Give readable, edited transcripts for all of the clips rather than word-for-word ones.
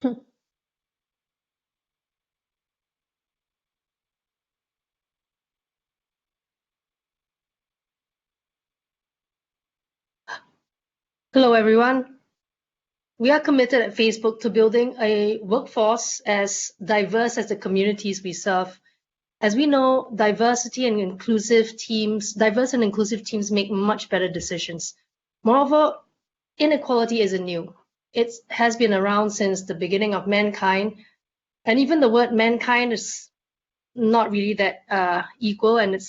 Hello, everyone. We are committed at Facebook to building a workforce as diverse as the communities we serve. As we know, diverse and inclusive teams make much better decisions. Moreover, inequality isn't new. It has been around since the beginning of mankind, and even the word mankind is not really that equal, and it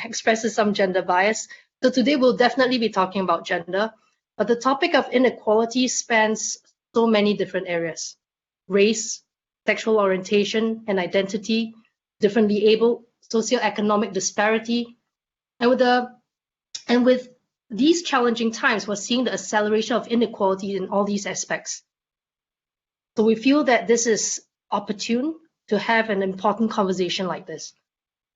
expresses some gender bias. So today we'll definitely be talking about gender, but the topic of inequality spans so many different areas: race, sexual orientation and identity, differently able, socioeconomic disparity, and with these challenging times, we're seeing the acceleration of inequality in all these aspects. So we feel that this is opportune to have an important conversation like this.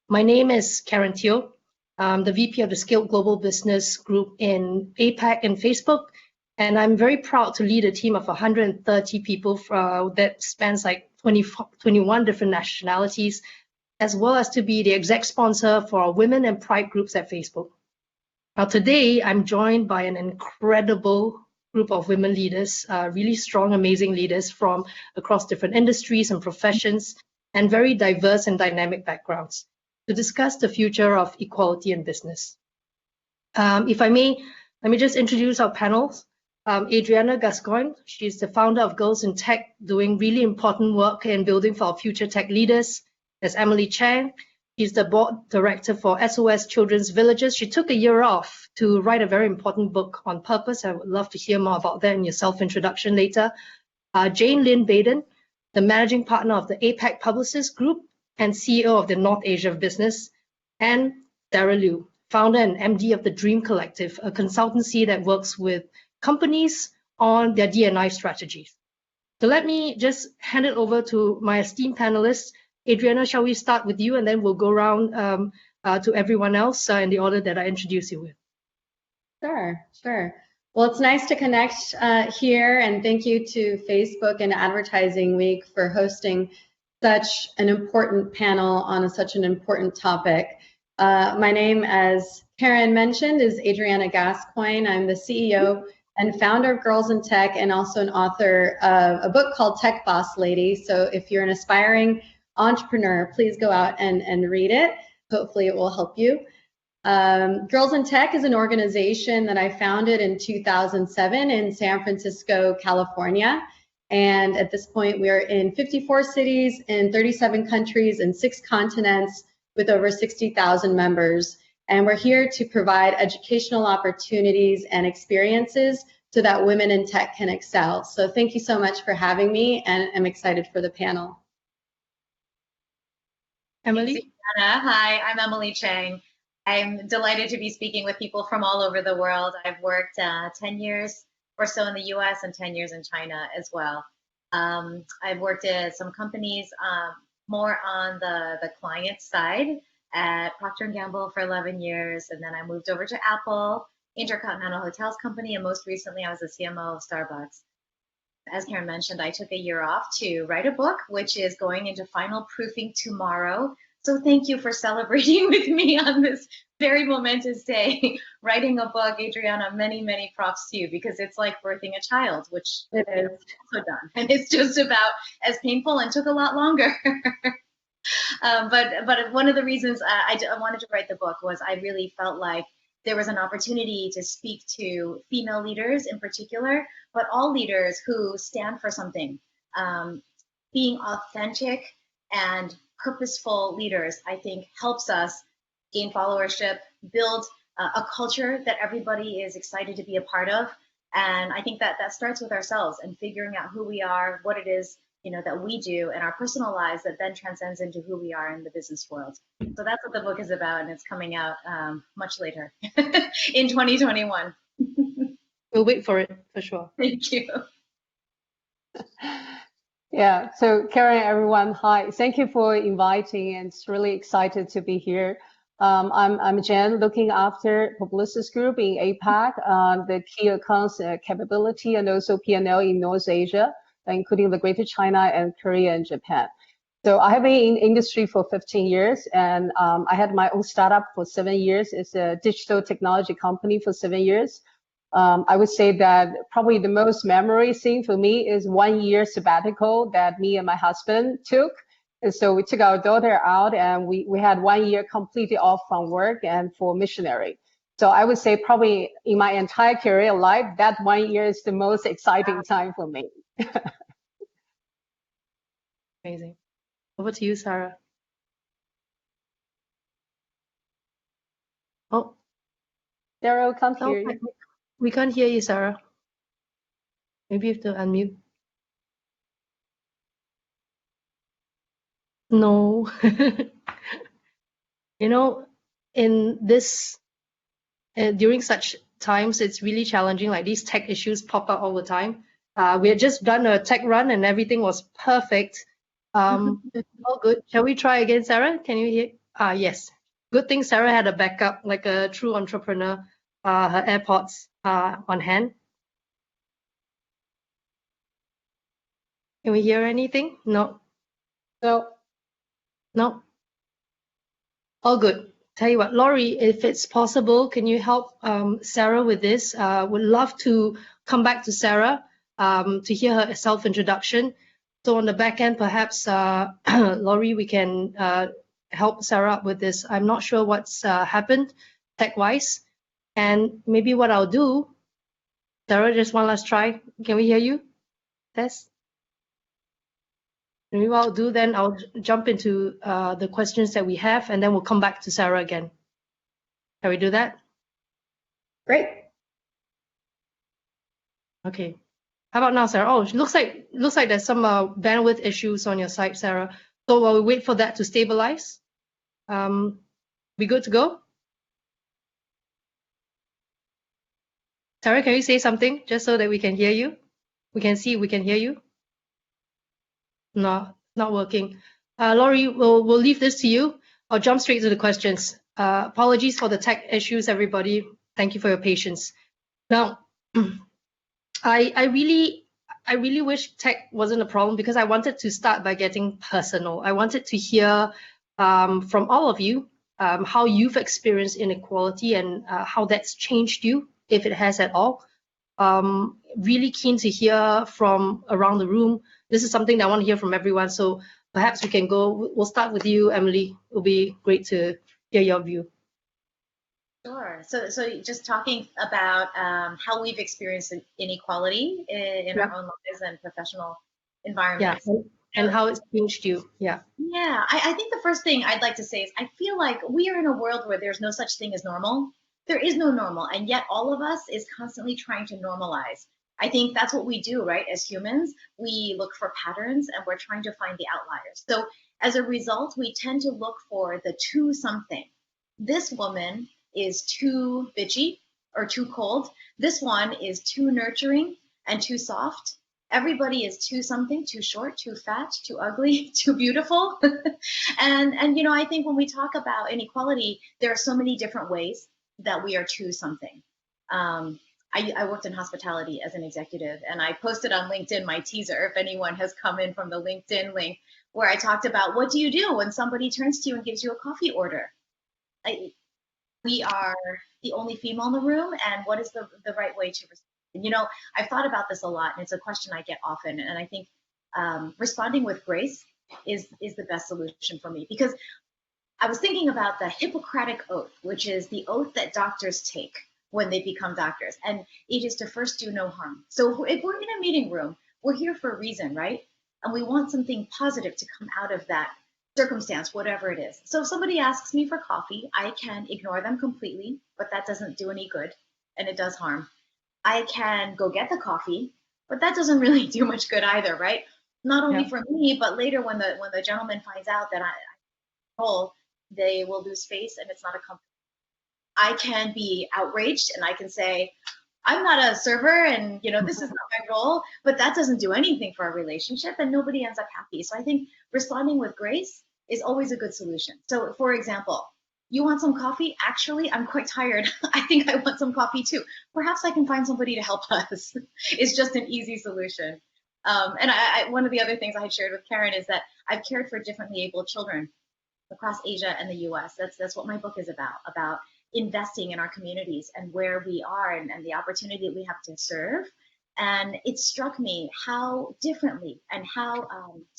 My name is Karen Teo. I'm the VP of the Scaled Global Business Group in APAC and Facebook, and I'm very proud to lead a team of 130 people that spans like 21 different nationalities, as well as to be the exec sponsor for our women and pride groups at Facebook. Now today, I'm joined by an incredible group of women leaders, really strong, amazing leaders from across different industries and professions, and very diverse and dynamic backgrounds, to discuss the future of equality in business. If I may, let me just introduce our panels. Adriana Gasquen, she's the founder of Girls in Tech, doing really important work in building for our future tech leaders. There's Emily Chang. She's the board director for SOS Children's Villages. She took a year off to write a very important book on purpose. I would love to hear more about that in your self-introduction later. Jane Lynn Baden, the managing partner of the APAC Publicist Group and CEO of the North Asia Business. And Sarah Liu, founder and MD of the Dream Collective, a consultancy that works with companies on their D&I strategies. So let me just hand it over to my esteemed panelists. Adriana, shall we start with you, and then we'll go around to everyone else in the order that I introduce you with. Sure. Well, it's nice to connect here, and thank you to Facebook and Advertising Week for hosting such an important panel on such an important topic. My name, as Karen mentioned, is Adriana Gasquen. I'm the CEO and founder of Girls in Tech, and also an author of a book called Tech Boss Lady. So if you're an aspiring entrepreneur, please go out and read it. Hopefully it will help you. Girls in Tech is an organization that I founded in 2007 in San Francisco, California. And at this point, we are in 54 cities in 37 countries and 6 continents with over 60,000 members. And we're here to provide educational opportunities and experiences so that women in tech can excel. So thank you so much for having me, and I'm excited for the panel. Emily? Hi, I'm Emily Chang. I'm delighted to be speaking with people from all over the world. I've worked 10 years or so in the US and 10 years in China as well. I've worked at some companies more on the client side at Procter & Gamble for 11 years, and then I moved over to Apple, Intercontinental Hotels Company, and most recently I was the CMO of Starbucks. As Karen mentioned, I took a year off to write a book, which is going into final proofing tomorrow. So thank you for celebrating with me on this very momentous day. Writing a book, Adriana, many, many props to you, because it's like birthing a child, which it is also done. And it's just about as painful and took a lot longer. But one of the reasons I wanted to write the book was I really felt like there was an opportunity to speak to female leaders in particular, but all leaders who stand for something. Being authentic and purposeful leaders, I think, helps us gain followership, build a culture that everybody is excited to be a part of. And I think that starts with ourselves and figuring out who we are, what it is, that we do in our personal lives that then transcends into who we are in the business world. So that's what the book is about, and it's coming out much later in 2021. We'll wait for it, for sure. Thank you. Yeah, so Karen, everyone, hi. Thank you for inviting, and it's really excited to be here. I'm Jen, looking after Publicis Group in APAC, the key accounts capability and also P&L in North Asia. including the Greater China and Korea and Japan. So I have been in industry for 15 years, and I had my own startup for 7 years. It's a digital technology company for 7 years. I would say that probably the most memory thing for me is 1 year sabbatical that me and my husband took. And so we took our daughter out, and we had 1 year completely off from work and for missionary. So I would say probably in my entire career life, that 1 year is the most exciting time for me. Amazing. Over to you, Sarah. Oh, Daryl, can't no, hear you. we can't hear you, Sarah. Maybe you have to unmute. No. You know, in this, during such times, it's really challenging. Like these tech issues pop up all the time. We had just done a tech run and everything was perfect. All good. Shall we try again, Sarah? Can you hear? Yes. Good thing Sarah had a backup, like a true entrepreneur, her AirPods on hand. Can we hear anything? No. So, No. All good. Tell you what, Laurie, if it's possible, can you help Sarah with this? Would love to come back to Sarah to hear her self-introduction. So on the back end, perhaps, Laurie, we can help Sarah up with this. I'm not sure what's happened tech-wise. And maybe what I'll do, Sarah, just one last try. Can we hear you? Test. Maybe what I'll do then, I'll jump into the questions that we have, and then we'll come back to Sarah again. Can we do that? Great. Okay. How about now, Sarah? Oh, it looks like there's some bandwidth issues on your side, Sarah. So while we wait for that to stabilize, we good to go? Sarah, can you say something just so that we can hear you? We can see, we can hear you. No, not working. Laurie, we'll leave this to you. I'll jump straight to the questions. Apologies for the tech issues, everybody. Thank you for your patience. Now, I really wish tech wasn't a problem, because I wanted to start by getting personal. I wanted to hear from all of you how you've experienced inequality and how that's changed you, if it has at all. Really keen to hear from around the room. This is something that I want to hear from everyone. So perhaps we can go. We'll start with you, Emily. It'll be great to hear your view. Sure. So just talking about how we've experienced inequality in our own lives and professional environments. Yeah, and how it's changed you. Yeah. Yeah, I think the first thing I'd like to say is I feel like we are in a world where there's no such thing as normal. There is no normal, and yet all of us is constantly trying to normalize. I think that's what we do, right? As humans, we look for patterns and we're trying to find the outliers. So as a result, we tend to look for the too something. This woman is too bitchy or too cold. This one is too nurturing and too soft. Everybody is too something, too short, too fat, too ugly, too beautiful. and you know, I think when we talk about inequality, there are so many different ways that we are too something. I worked in hospitality as an executive, and I posted on LinkedIn my teaser, if anyone has come in from the LinkedIn link, where I talked about what do you do when somebody turns to you and gives you a coffee order? We are the only female in the room, and what is the right way to respond? You know, I've thought about this a lot, and it's a question I get often, and I think responding with grace is the best solution for me, because I was thinking about the Hippocratic Oath, which is the oath that doctors take when they become doctors, and it is to first do no harm. So if we're in a meeting room, we're here for a reason, right? And we want something positive to come out of that circumstance, whatever it is. So if somebody asks me for coffee, I can ignore them completely, but that doesn't do any good, and it does harm. I can go get the coffee, but that doesn't really do much good either, right? Not only for me, but later when the gentleman finds out that I control, they will lose face, and it's not a company. I can be outraged, and I can say, I'm not a server, and you know, this is not my role, but that doesn't do anything for our relationship, and nobody ends up happy. So I think responding with grace is always a good solution. So for example, you want some coffee? Actually, I'm quite tired. I think I want some coffee too. Perhaps I can find somebody to help us. It's just an easy solution. And one of the other things I had shared with Karen is that I've cared for differently abled children across Asia and the US. That's what my book is about investing in our communities and where we are and the opportunity that we have to serve. And it struck me how differently and how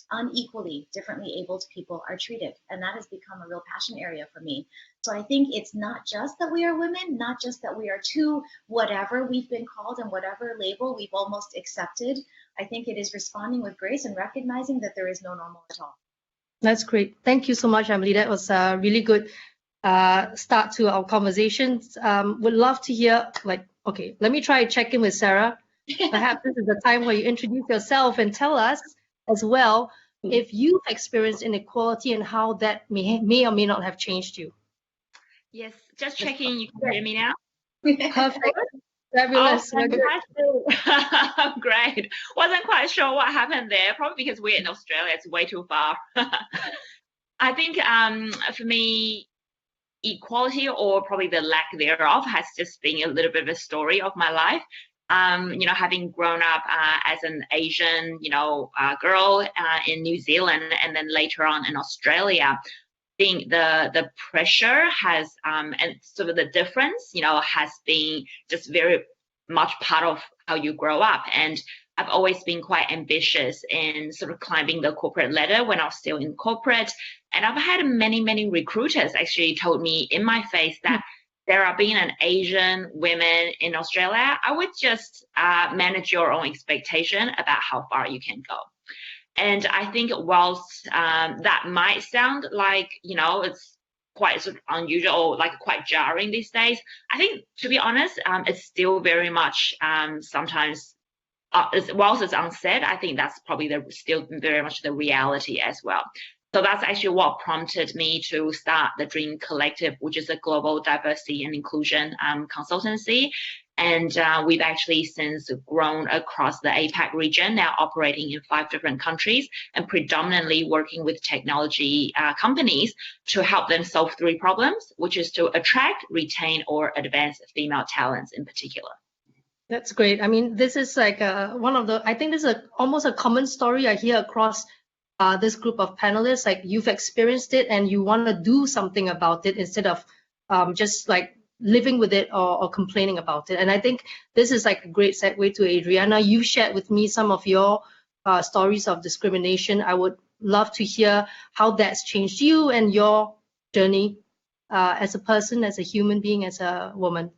unequally differently abled people are treated. And that has become a real passion area for me. So I think it's not just that we are women, not just that we are to whatever we've been called and whatever label we've almost accepted. I think it is responding with grace and recognizing that there is no normal at all. That's great. Thank you so much, Emily. That was a really good start to our conversations. Would love to hear, okay, let me try to check in with Sarah. Perhaps this is the time where you introduce yourself and tell us as well if you've experienced inequality and how that may or may not have changed you. Yes, just checking. You can hear me now? Perfect. Fabulous. Oh, great. Wasn't quite sure what happened there, probably because we're in Australia, it's way too far. I think for me, equality, or probably the lack thereof, has just been a little bit of a story of my life. Having grown up as an Asian, girl in New Zealand, and then later on in Australia, I think the pressure has and sort of the difference, has been just very much part of how you grow up. And I've always been quite ambitious in sort of climbing the corporate ladder when I was still in corporate. And I've had many recruiters actually told me in my face that there are being an Asian women in Australia, I would just manage your own expectation about how far you can go. And I think whilst that might sound like, it's quite sort of unusual or like quite jarring these days, I think, to be honest, it's still very much sometimes, whilst it's unsaid, I think that's probably still very much the reality as well. So that's actually what prompted me to start the Dream Collective, which is a global diversity and inclusion consultancy. And we've actually since grown across the APAC region, now operating in 5 different countries and predominantly working with technology companies to help them solve 3 problems, which is to attract, retain, or advance female talents in particular. That's great. I mean, this is like I think this is almost a common story I hear across this group of panelists. Like, you've experienced it and you want to do something about it instead of just like living with it or complaining about it. And I think this is like a great segue to Adriana. You shared with me some of your stories of discrimination. I would love to hear how that's changed you and your journey as a person, as a human being, as a woman.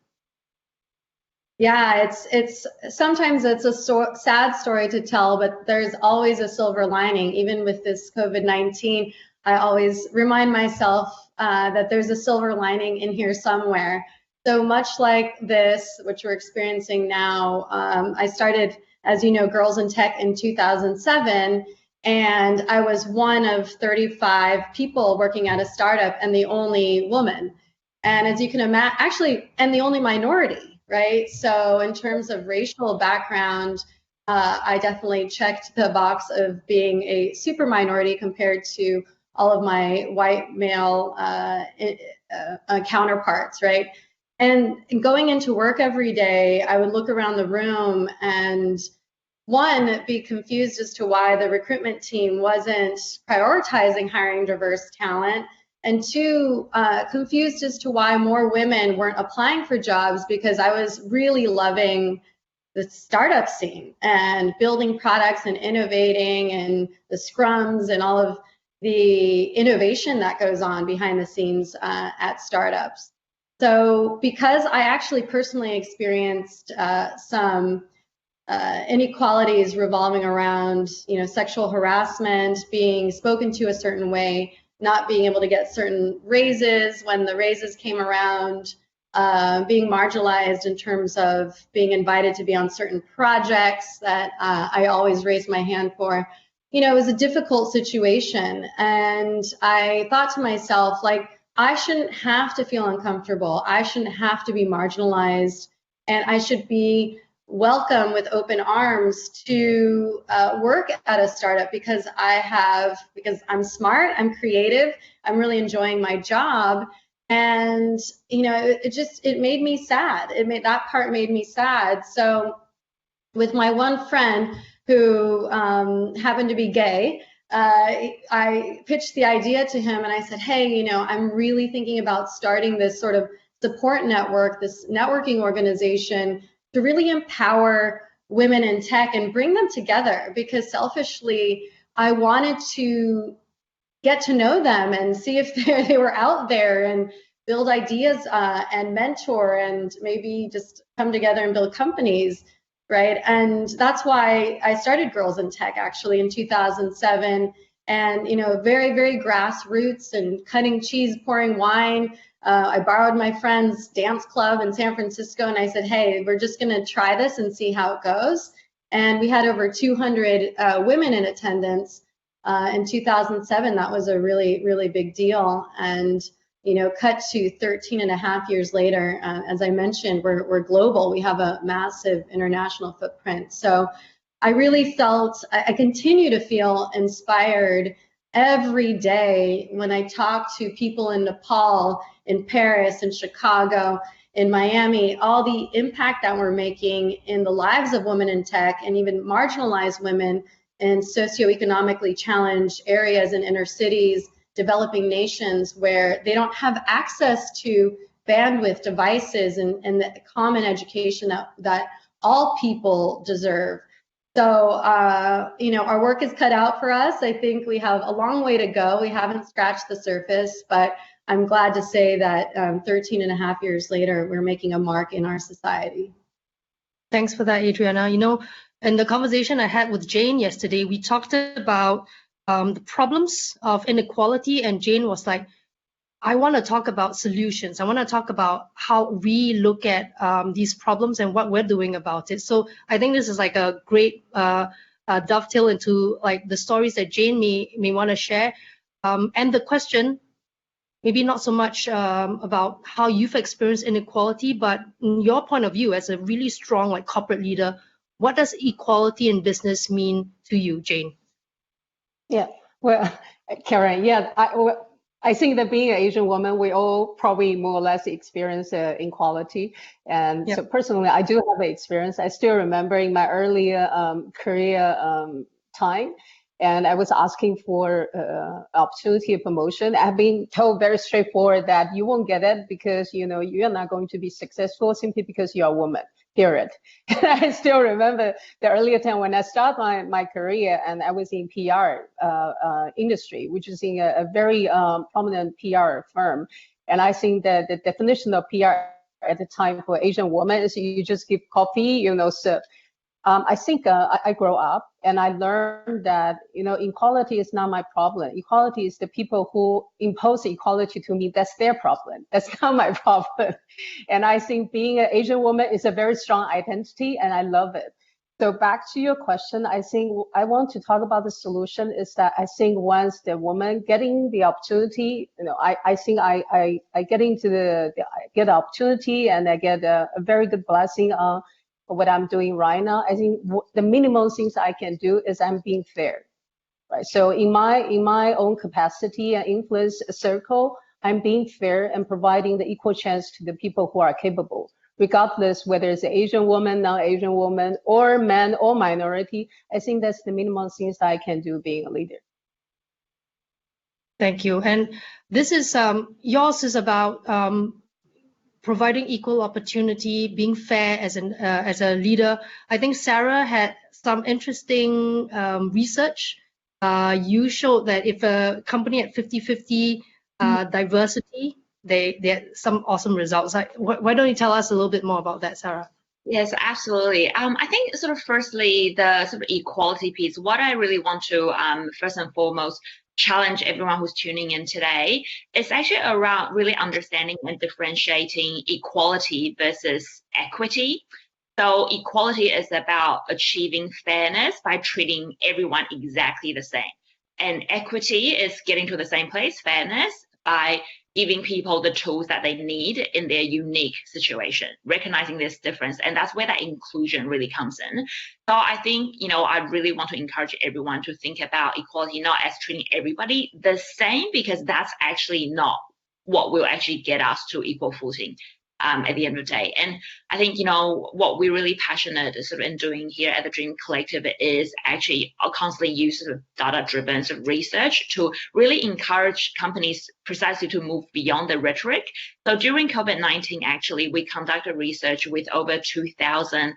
Yeah, it's sometimes it's a sad story to tell, but there's always a silver lining. Even with this COVID-19, I always remind myself that there's a silver lining in here somewhere. So much like this, which we're experiencing now, I started, as you know, Girls in Tech in 2007, and I was one of 35 people working at a startup and the only woman. And as you can imagine, and the only minority, right? So in terms of racial background, I definitely checked the box of being a super minority compared to all of my white male counterparts, right? And going into work every day, I would look around the room and, one, be confused as to why the recruitment team wasn't prioritizing hiring diverse talent, and 2, confused as to why more women weren't applying for jobs, because I was really loving the startup scene and building products and innovating and the scrums and all of the innovation that goes on behind the scenes at startups. So because I actually personally experienced some inequalities revolving around, sexual harassment, being spoken to a certain way, not being able to get certain raises when the raises came around, being marginalized in terms of being invited to be on certain projects that I always raised my hand for. It was a difficult situation. And I thought to myself, I shouldn't have to feel uncomfortable. I shouldn't have to be marginalized. And I should be welcome with open arms to work at a startup because I'm smart, I'm creative, I'm really enjoying my job. And, it made me sad. That part made me sad. So with my one friend who happened to be gay, I pitched the idea to him and I said, hey, you know, I'm really thinking about starting this sort of support network, this networking organization to really empower women in tech and bring them together, because selfishly, I wanted to get to know them and see if they were out there and build ideas and mentor and maybe just come together and build companies, right? And that's why I started Girls in Tech actually in 2007. And, you know, very, very grassroots and cutting cheese, pouring wine. I borrowed my friend's dance club in San Francisco and I said, hey, we're just going to try this and see how it goes. And we had over 200 women in attendance. In 2007, that was a really, really big deal. And, you know, cut to 13 and a half years later, as I mentioned, we're global. We have a massive international footprint. So I really felt, I continue to feel inspired every day when I talk to people in Nepal, in Paris, in Chicago, in Miami, all the impact that we're making in the lives of women in tech and even marginalized women in socioeconomically challenged areas in inner cities, developing nations where they don't have access to bandwidth, devices, and the common education that all people deserve. So, you know, our work is cut out for us. I think we have a long way to go. We haven't scratched the surface, but I'm glad to say that 13 and a half years later, we're making a mark in our society. Thanks for that, Adriana. You know, in the conversation I had with Jane yesterday, we talked about the problems of inequality, and Jane was like, I want to talk about solutions. I want to talk about how we look at these problems and what we're doing about it. So I think this is like a great dovetail into like the stories that Jane may want to share. And the question, maybe not so much about how you've experienced inequality, but in your point of view as a really strong like corporate leader, what does equality in business mean to you, Jane? Yeah, well, Karen, yeah, I think that being an Asian woman, we all probably more or less experience inequality. And Yep. so personally, I do have an experience. I still remember in my earlier career time, and I was asking for opportunity of promotion. I've been told very straightforward that you won't get it because, you know, you're not going to be successful simply because you're a woman. Period. And I still remember the earlier time when I started my career, and I was in PR industry, which is in a very prominent PR firm. And I think that the definition of PR at the time for Asian women is you just give coffee, you know, serve. I think I grow up and I learned that, you know, equality is not my problem. Equality is the people who impose equality to me. That's their problem. That's not my problem. And I think being an Asian woman is a very strong identity, and I love it. So back to your question, I think I want to talk about the solution is that I think once the woman getting the opportunity, you know, I think I get into get the opportunity and I get a very good blessing on what I'm doing right now. I think the minimum things I can do is I'm being fair, right? So in my own capacity and influence circle, I'm being fair and providing the equal chance to the people who are capable, regardless whether it's an Asian woman, non-Asian woman, or man or minority. I think that's the minimum things that I can do being a leader. Thank you. And this is yours is about providing equal opportunity, being fair as a leader. I think Sarah had some interesting research. You showed that if a company at 50-50 diversity, they had some awesome results. Why don't you tell us a little bit more about that, Sarah? Yes, absolutely. I think sort of firstly, the sort of equality piece, what I really want to first and foremost challenge everyone who's tuning in today is actually around really understanding and differentiating equality versus equity. So equality is about achieving fairness by treating everyone exactly the same. And equity is getting to the same place, fairness, by giving people the tools that they need in their unique situation, recognizing this difference. And that's where that inclusion really comes in. So I think, you know, I really want to encourage everyone to think about equality not as treating everybody the same, because that's actually not what will actually get us to equal footing. at the end of the day. And I think, what we're really passionate sort of in doing here at the Dream Collective is actually constantly use sort of data-driven sort of research to really encourage companies precisely to move beyond the rhetoric. So during COVID-19, actually, we conducted research with over 2,000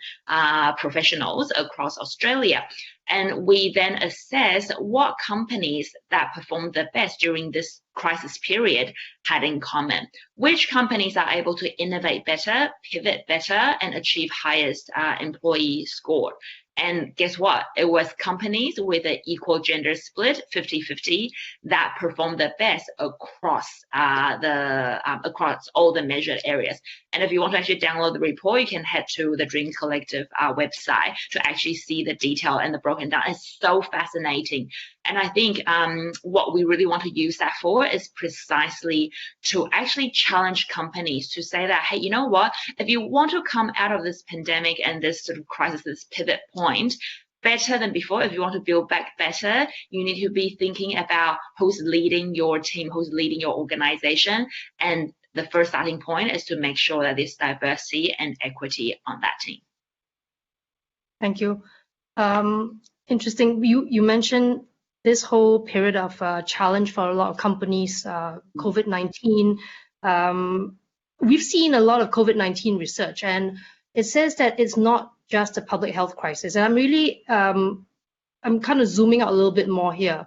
professionals across Australia. And we then assess what companies that performed the best during this crisis period had in common. Which companies are able to innovate better, pivot better, and achieve highest employee score. And guess what? It was companies with an equal gender split, 50-50, that performed the best across across all the measured areas. And if you want to actually download the report, you can head to the Dream Collective website to actually see the detail and the broken down. It's so fascinating. And I think what we really want to use that for is precisely to actually challenge companies to say that, hey, you know what? If you want to come out of this pandemic and this sort of crisis, this pivot point, better than before, if you want to build back better, you need to be thinking about who's leading your team, who's leading your organization. And the first starting point is to make sure that there's diversity and equity on that team. Thank you. Interesting. You mentioned this whole period of challenge for a lot of companies, COVID-19. We've seen a lot of COVID-19 research, and it says that it's not just a public health crisis. And I'm really, I'm kind of zooming out a little bit more here.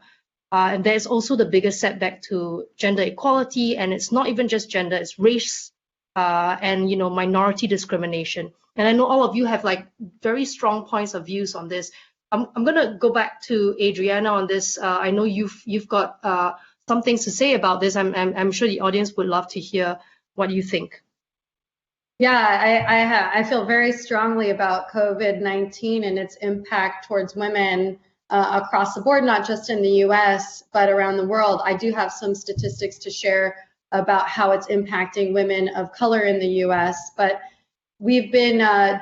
And there's also the biggest setback to gender equality, and it's not even just gender, it's race and minority discrimination. And I know all of you have like very strong points of views on this. I'm going to go back to Adriana on this. I know you've got some things to say about this. I'm sure the audience would love to hear what you think. Yeah, I feel very strongly about COVID-19 and its impact towards women across the board, not just in the US, but around the world. I do have some statistics to share about how it's impacting women of color in the US, but we've been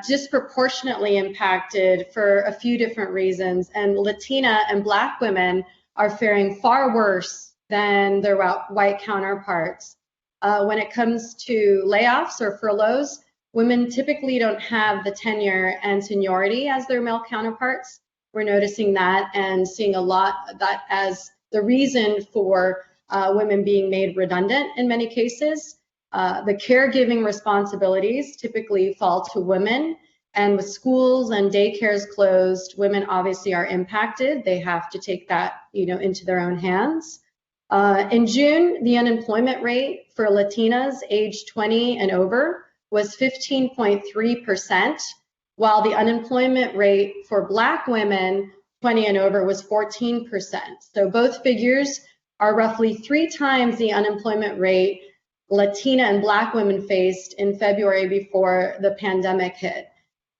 disproportionately impacted for a few different reasons, and Latina and Black women are faring far worse than their white counterparts. When it comes to layoffs or furloughs, women typically don't have the tenure and seniority as their male counterparts. We're noticing that and seeing a lot of that as the reason for women being made redundant in many cases. The caregiving responsibilities typically fall to women, and with schools and daycares closed, women obviously are impacted. They have to take that, into their own hands. In June, the unemployment rate for Latinas aged 20 and over was 15.3%, while the unemployment rate for Black women 20 and over was 14%. So both figures are roughly 3 times the unemployment rate Latina and Black women faced in February before the pandemic hit.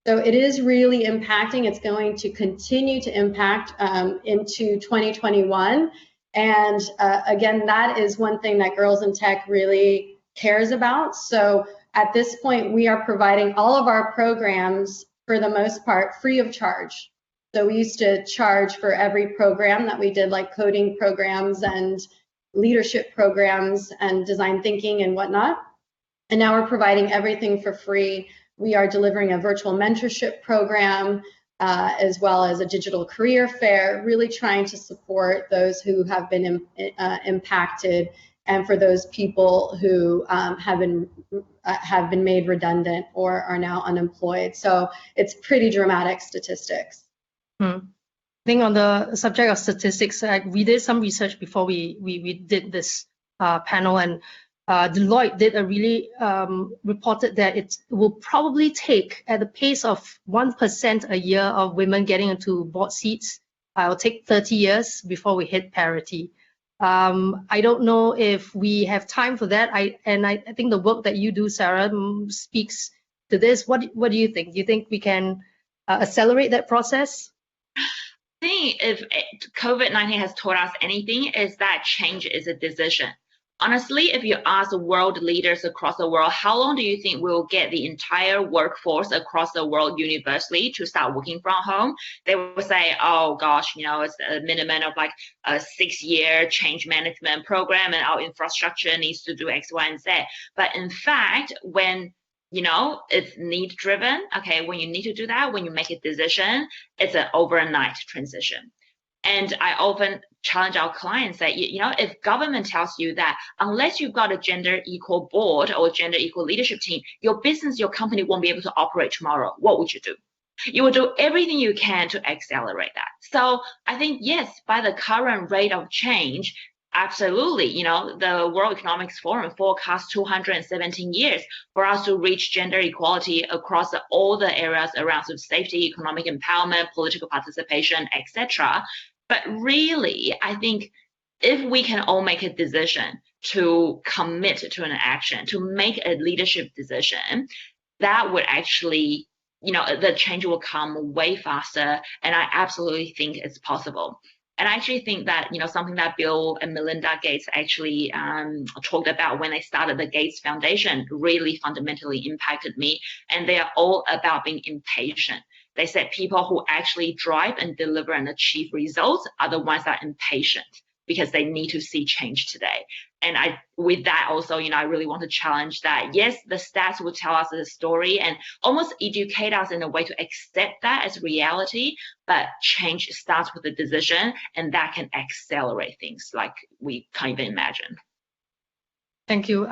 So it is really impacting. It's going to continue to impact into 2021. And again, that is one thing that Girls in Tech really cares about. So at this point, we are providing all of our programs, for the most part, free of charge. So we used to charge for every program that we did, like coding programs and leadership programs and design thinking and whatnot. And now we're providing everything for free. We are delivering a virtual mentorship program, as well as a digital career fair, really trying to support those who have been impacted, and for those people who have been made redundant or are now unemployed. So it's pretty dramatic statistics. I think on the subject of statistics, we did some research before we did this panel, and Deloitte did a really reported that it will probably take, at the pace of 1% a year of women getting into board seats, it will take 30 years before we hit parity. I don't know if we have time for that. I think the work that you do, Sarah, speaks to this. What do you think? Do you think we can accelerate that process? I think if COVID-19 has taught us anything, is that change is a decision. Honestly, if you ask world leaders across the world, how long do you think we'll get the entire workforce across the world universally to start working from home? They will say, oh gosh, it's a minimum of like a 6-year change management program, and our infrastructure needs to do X, Y, and Z. But in fact, when it's need driven. Okay, when you need to do that, when you make a decision, it's an overnight transition. And I often challenge our clients that, if government tells you that unless you've got a gender equal board or gender equal leadership team, your business, your company won't be able to operate tomorrow, what would you do? You will do everything you can to accelerate that. So I think, yes, by the current rate of change, absolutely, the World Economic Forum forecasts 217 years for us to reach gender equality across all the areas around safety, economic empowerment, political participation, etc. But really, I think if we can all make a decision to commit to an action, to make a leadership decision, that would actually, the change will come way faster. And I absolutely think it's possible. And I actually think that, something that Bill and Melinda Gates actually talked about when they started the Gates Foundation really fundamentally impacted me. And they are all about being impatient. They said people who actually drive and deliver and achieve results are the ones that are impatient because they need to see change today. And with that also, I really want to challenge that. Yes, the stats will tell us the story and almost educate us in a way to accept that as reality, but change starts with a decision, and that can accelerate things like we can't even imagine. Thank you.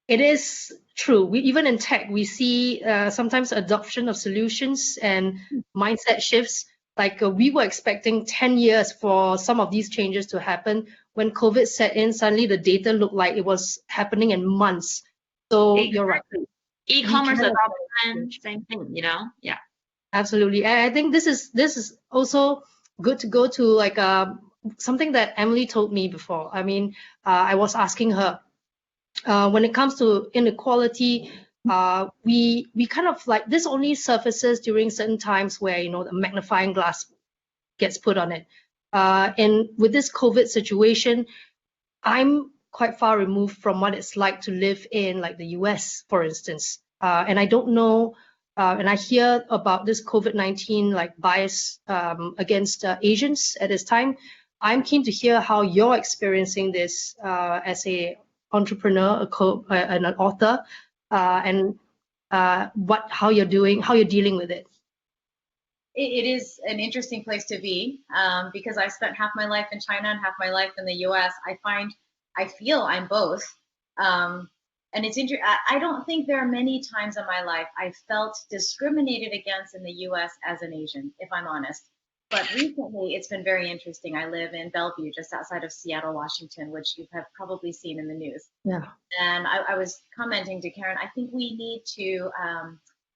It is true. Even in tech, we see sometimes adoption of solutions and mindset shifts. Like we were expecting 10 years for some of these changes to happen. When COVID set in, suddenly the data looked like it was happening in months. So exactly. You're right. E-commerce adoption, same thing, Yeah. Absolutely. And I think this is also good to go to like something that Emily told me before. I mean, I was asking her, when it comes to inequality, we kind of like this only surfaces during certain times where the magnifying glass gets put on it. And with this COVID situation, I'm quite far removed from what it's like to live in like the US, for instance. And I don't know, and I hear about this COVID-19 like bias against Asians at this time. I'm keen to hear how you're experiencing this as a entrepreneur, and an author, and how you're dealing with it. It is an interesting place to be because I spent half my life in China and half my life in the US. I feel I'm both. And it's interesting. I don't think there are many times in my life I felt discriminated against in the US as an Asian, if I'm honest. But recently, it's been very interesting. I live in Bellevue, just outside of Seattle, Washington, which you have probably seen in the news. Yeah. And I was commenting to Karen, I think we need to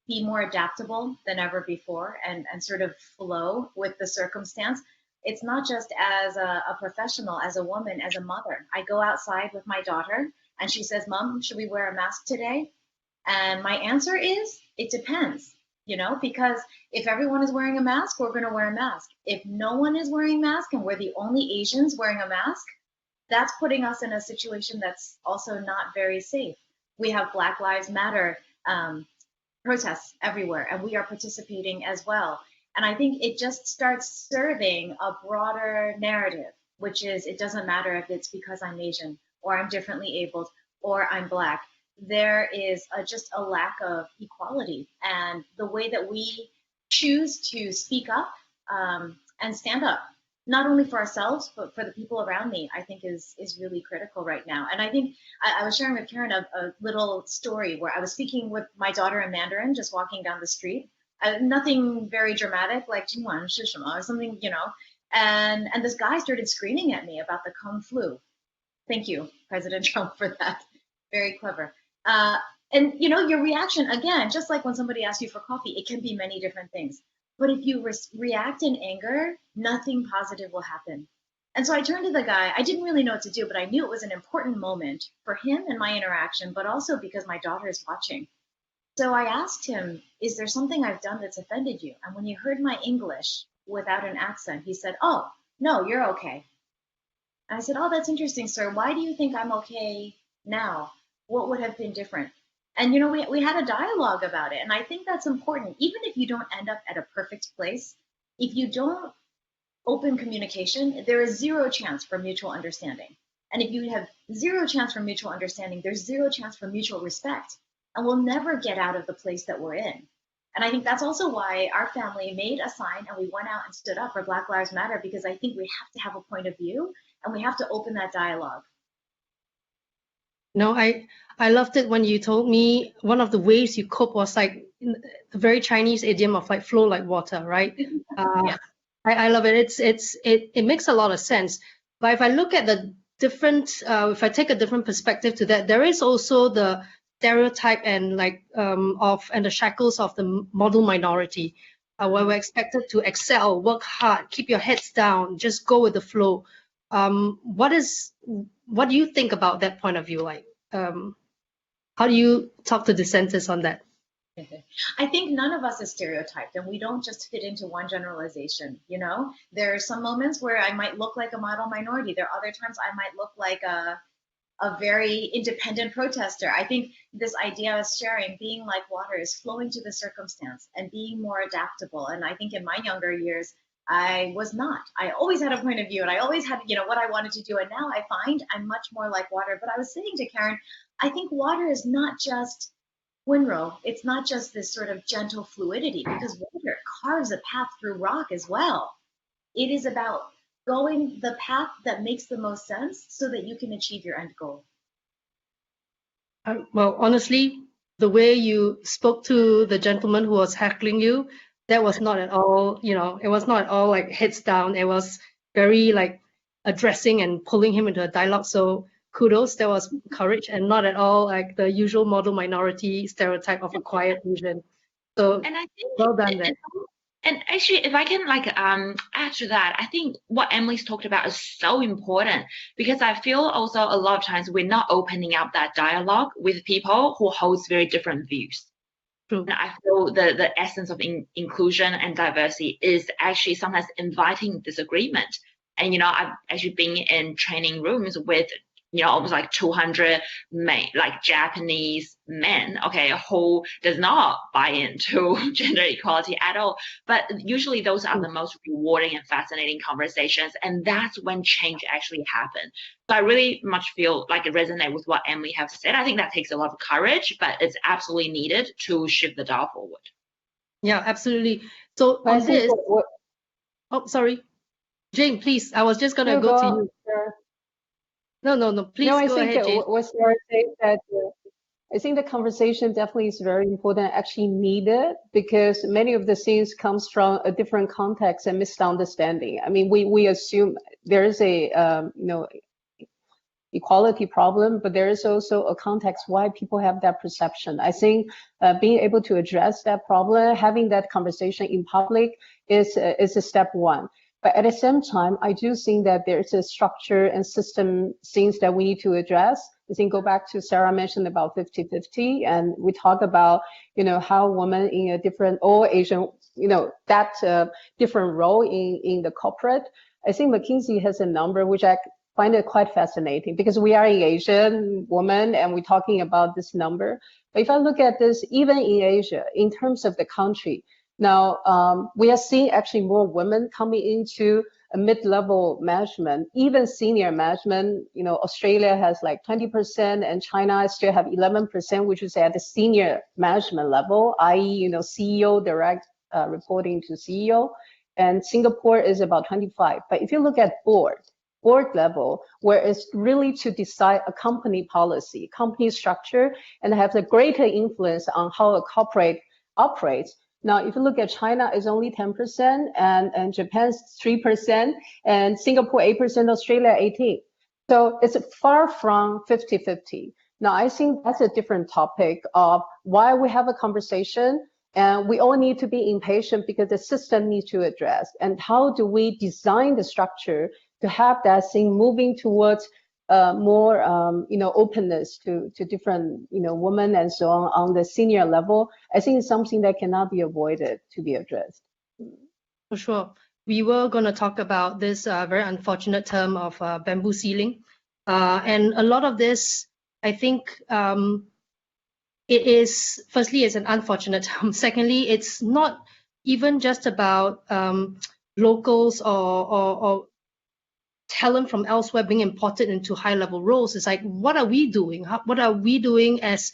be more adaptable than ever before and sort of flow with the circumstance. It's not just as a professional, as a woman, as a mother. I go outside with my daughter and she says, Mom, should we wear a mask today? And my answer is, it depends. Because if everyone is wearing a mask, we're going to wear a mask. If no one is wearing a mask and we're the only Asians wearing a mask, that's putting us in a situation that's also not very safe. We have Black Lives Matter protests everywhere, and we are participating as well. And I think it just starts serving a broader narrative, which is it doesn't matter if it's because I'm Asian or I'm differently abled or I'm Black. There is just a lack of equality, and the way that we choose to speak up and stand up, not only for ourselves but for the people around me, I think is really critical right now. And I think I was sharing with Karen a little story where I was speaking with my daughter in Mandarin, just walking down the street, nothing very dramatic, like 今晚是什么 or something, and this guy started screaming at me about the Kung flu. Thank you, President Trump, for that. Very clever. And your reaction, again, just like when somebody asks you for coffee, it can be many different things. But if you react in anger, nothing positive will happen. And so I turned to the guy. I didn't really know what to do, but I knew it was an important moment for him and my interaction, but also because my daughter is watching. So I asked him, is there something I've done that's offended you? And when he heard my English without an accent, he said, oh, no, you're okay. And I said, oh, that's interesting, sir. Why do you think I'm okay now? What would have been different? And, we had a dialogue about it. And I think that's important. Even if you don't end up at a perfect place, if you don't open communication, there is zero chance for mutual understanding. And if you have zero chance for mutual understanding, there's zero chance for mutual respect. and we'll never get out of the place that we're in. And I think that's also why our family made a sign and we went out and stood up for Black Lives Matter, because I think we have to have a point of view and we have to open that dialogue. No, I loved it when you told me one of the ways you cope was like the very Chinese idiom of like flow like water, right? Yeah. I love it. It makes a lot of sense. But if I look at the different, if I take a different perspective to that, there is also the stereotype and like and the shackles of the model minority, where we're expected to excel, work hard, keep your heads down, just go with the flow. What do you think about that point of view? Like, how do you talk to dissenters on that? I think none of us is stereotyped, and we don't just fit into one generalization. You know, there are some moments where I might look like a model minority. There are other times I might look like a very independent protester. I think this idea of sharing, being like water, is flowing to the circumstance and being more adaptable. And I think in my younger years, I was not. I always had a point of view and I always had, you know, what I wanted to do. And now I find I'm much more like water. But I was saying to Karen, I think water is not just windrow. It's not just this sort of gentle fluidity, because water carves a path through rock as well. It is about going the path that makes the most sense so that you can achieve your end goal. Well, honestly, the way you spoke to the gentleman who was heckling you, that was not at all, you know, it was not at all like heads down. It was very like addressing and pulling him into a dialogue. So kudos, there was courage and not at all like the usual model minority stereotype of a quiet Asian. So And I think, well done there. And actually, if I can like add to that, I think what Emily's talked about is so important, because I feel also a lot of times we're not opening up that dialogue with people who holds very different views. True. And I feel the essence of inclusion and diversity is actually sometimes inviting disagreement. And, you know, I've actually been in training rooms with, you know, almost like 200 like Japanese men, okay, who does not buy into gender equality at all. But usually those are the most rewarding and fascinating conversations. And that's when change actually happens. So I really much feel like it resonates with what Emily has said. I think that takes a lot of courage, but it's absolutely needed to shift the dial forward. Yeah, absolutely. So on this, oh, sorry. Jane, please, I was just going to go to you. Sure. No, please go ahead, Jane. What Sarah said that I think the conversation definitely is very important, actually needed, because many of the things comes from a different context and misunderstanding. I mean, we assume there is a you know, equality problem, but there is also a context why people have that perception. I think being able to address that problem, having that conversation in public is a step one. But at the same time, I do think that there's a structure and system things that we need to address. I think go back to Sarah mentioned about 50-50, and we talk about, you know, how women in a different, or Asian, you know, that different role in the corporate. I think McKinsey has a number which I find it quite fascinating, because we are an Asian woman and we're talking about this number. But if I look at this, even in Asia, in terms of the country, now, we are seeing actually more women coming into a mid-level management, even senior management. You know, Australia has like 20% and China still have 11%, which is at the senior management level, i.e., you know, CEO direct reporting to CEO. And Singapore is about 25. But if you look at board level, where it's really to decide a company policy, company structure, and have a greater influence on how a corporate operates. Now, if you look at China, it's only 10%, and Japan's 3%, and Singapore 8%, Australia 18%. So it's far from 50-50. Now, I think that's a different topic of why we have a conversation, and we all need to be impatient because the system needs to address. And how do we design the structure to have that thing moving towards more, you know, openness to different, you know, women and so on the senior level? I think it's something that cannot be avoided to be addressed. For sure. We were going to talk about this very unfortunate term of bamboo ceiling. And a lot of this, I think, it is, firstly, it's an unfortunate term. Secondly, it's not even just about locals or talent from elsewhere being imported into high-level roles. It's like, what are we doing? What are we doing as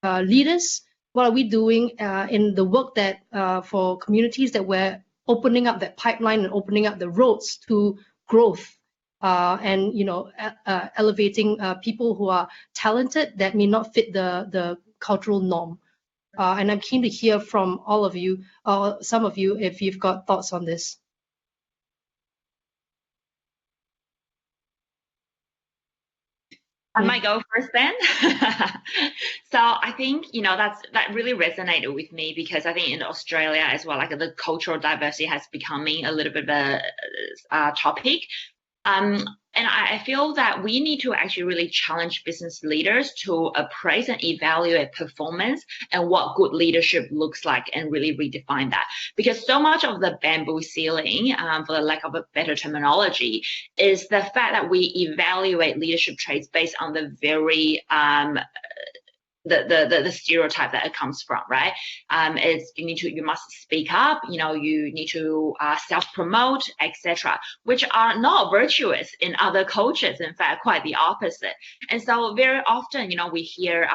leaders, what are we doing in the work that for communities that we're opening up that pipeline and opening up the roads to growth, and elevating people who are talented that may not fit the cultural norm. And I'm keen to hear from all of you, some of you, if you've got thoughts on this. I might go first then. So I think, that really resonated with me, because I think in Australia as well, like the cultural diversity has becoming a little bit of a topic. And I feel that we need to actually really challenge business leaders to appraise and evaluate performance and what good leadership looks like, and really redefine that. Because so much of the bamboo ceiling, for the lack of a better terminology, is the fact that we evaluate leadership traits based on the very the stereotype that it comes from, right? It's you must speak up, you need to self-promote, etc., which are not virtuous in other cultures. In fact, quite the opposite. And so very often, we hear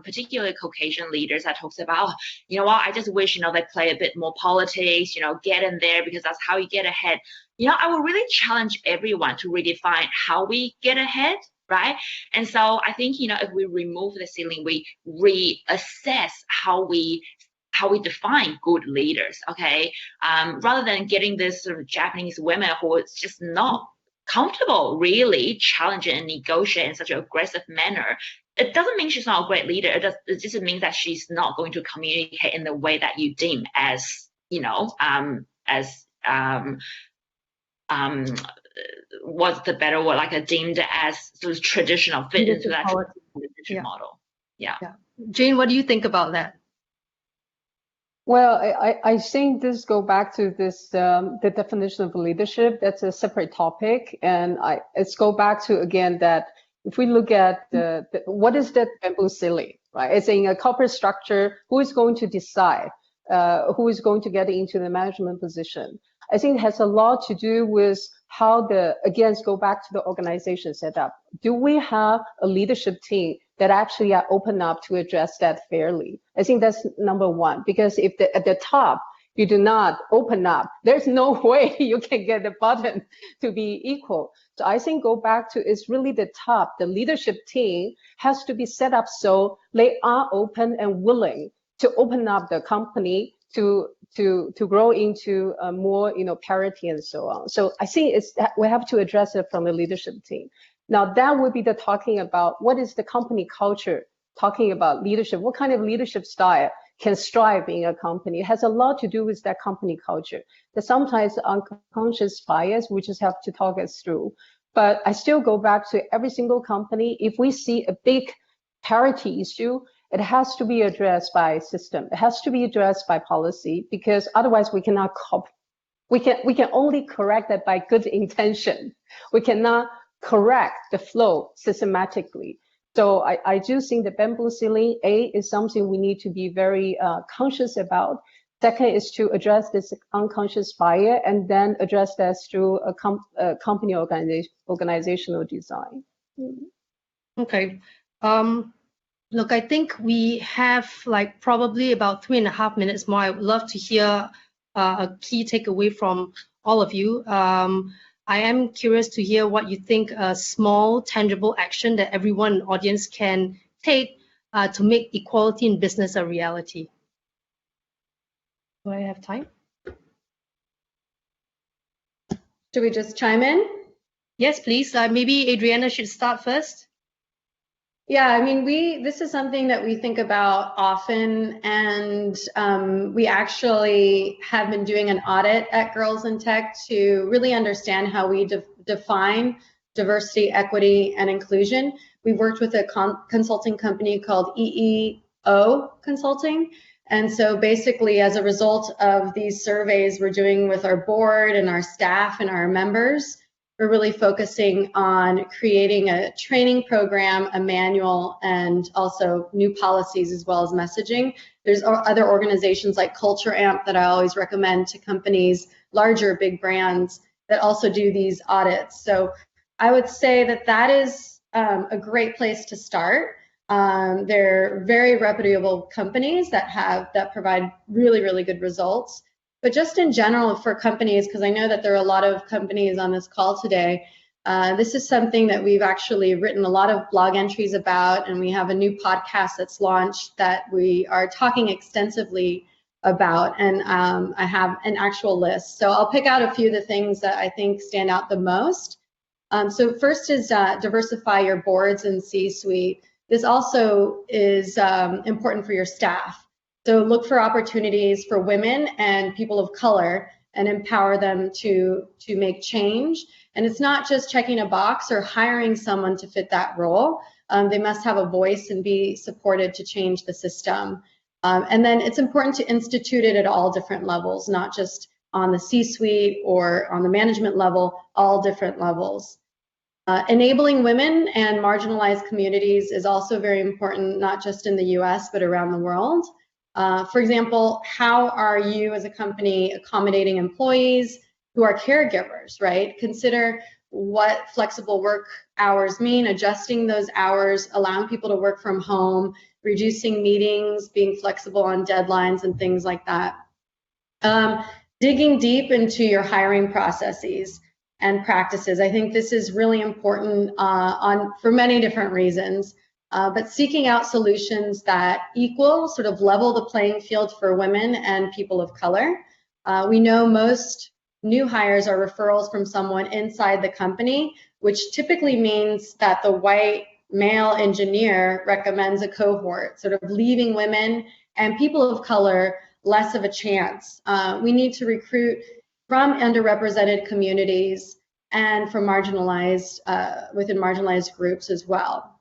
particularly Caucasian leaders that talks about, I just wish, they play a bit more politics, get in there, because that's how you get ahead. I will really challenge everyone to redefine how we get ahead. Right. And so I think, if we remove the ceiling, we reassess how we define good leaders. Okay. Rather than getting this sort of Japanese women who is just not comfortable really challenging and negotiate in such an aggressive manner. It doesn't mean she's not a great leader. It just means that she's not going to communicate in the way that you deem as, what's the better word, like deemed as sort of traditional, fit into that traditional model. Yeah. Jane, what do you think about that? Well, I think this go back to this the definition of leadership. That's a separate topic, and it's go back to again that if we look at what is that bamboo ceiling, right? It's in a corporate structure. Who is going to decide? Who is going to get into the management position? I think it has a lot to do with how go back to the organization setup. Do we have a leadership team that actually are open up to address that fairly? I think that's number one, because if at the top you do not open up, there's no way you can get the bottom to be equal. So I think go back to it's really the top. The leadership team has to be set up so they are open and willing to open up the company to grow into more parity and so on. So I think we have to address it from the leadership team. Now that would be the talking about what is the company culture, talking about leadership, what kind of leadership style can strive in a company. It has a lot to do with that company culture. There's sometimes unconscious bias, we just have to talk us through. But I still go back to every single company. If we see a big parity issue, it has to be addressed by system. It has to be addressed by policy, because otherwise we cannot cope. We can only correct that by good intention. We cannot correct the flow systematically. So I do think the bamboo ceiling, is something we need to be very conscious about. Second is to address this unconscious bias, and then address that through a company organizational design. Okay. Look, I think we have probably about 3.5 minutes more. I would love to hear a key takeaway from all of you. I am curious to hear what you think a small, tangible action that everyone in the audience can take to make equality in business a reality. Do I have time? Should we just chime in? Yes, please. Maybe Adriana should start first. Yeah, I mean, this is something that we think about often, and we actually have been doing an audit at Girls in Tech to really understand how we define diversity, equity, and inclusion. We worked with a consulting company called EEO Consulting. And so basically, as a result of these surveys we're doing with our board and our staff and our members, we're really focusing on creating a training program, a manual, and also new policies as well as messaging. There's other organizations like Culture Amp that I always recommend to companies, larger, big brands that also do these audits. So I would say that is a great place to start. They're very reputable companies that provide really, really good results. But just in general for companies, because I know that there are a lot of companies on this call today, this is something that we've actually written a lot of blog entries about, and we have a new podcast that's launched that we are talking extensively about, and I have an actual list. So I'll pick out a few of the things that I think stand out the most. So first is diversify your boards and C-suite. This also is important for your staff. So look for opportunities for women and people of color and empower them to make change. And it's not just checking a box or hiring someone to fit that role. They must have a voice and be supported to change the system. And then it's important to institute it at all different levels, not just on the C-suite or on the management level, all different levels. Enabling women and marginalized communities is also very important, not just in the US, but around the world. For example, how are you as a company accommodating employees who are caregivers, right? Consider what flexible work hours mean, adjusting those hours, allowing people to work from home, reducing meetings, being flexible on deadlines and things like that. Digging deep into your hiring processes and practices. I think this is really important for many different reasons, but seeking out solutions that sort of level the playing field for women and people of color. We know most new hires are referrals from someone inside the company, which typically means that the white male engineer recommends a cohort, sort of leaving women and people of color less of a chance. We need to recruit from underrepresented communities and from within marginalized groups as well.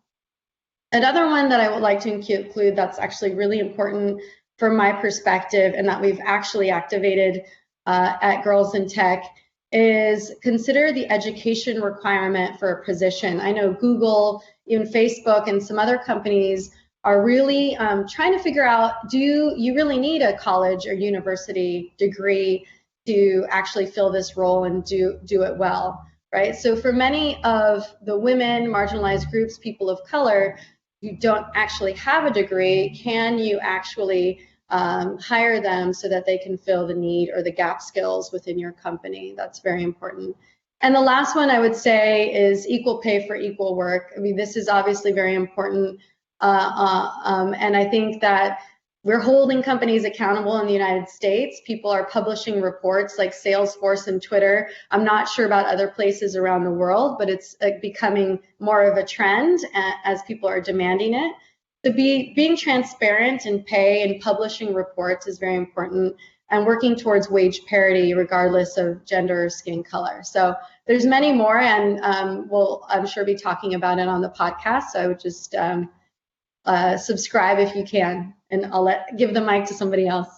Another one that I would like to include that's actually really important from my perspective and that we've actually activated at Girls in Tech is consider the education requirement for a position. I know Google, even Facebook, and some other companies are really trying to figure out, do you really need a college or university degree to actually fill this role and do it well, right? So for many of the women, marginalized groups, people of color, who don't actually have a degree, can you actually hire them so that they can fill the need or the gap skills within your company? That's very important. And the last one I would say is equal pay for equal work. I mean, this is obviously very important. And I think that we're holding companies accountable in the United States. People are publishing reports like Salesforce and Twitter. I'm not sure about other places around the world, but it's becoming more of a trend as people are demanding it. So being transparent in pay and publishing reports is very important, and working towards wage parity regardless of gender or skin color. So there's many more, and we'll, I'm sure, be talking about it on the podcast. So I would just subscribe if you can, and I'll give the mic to somebody else.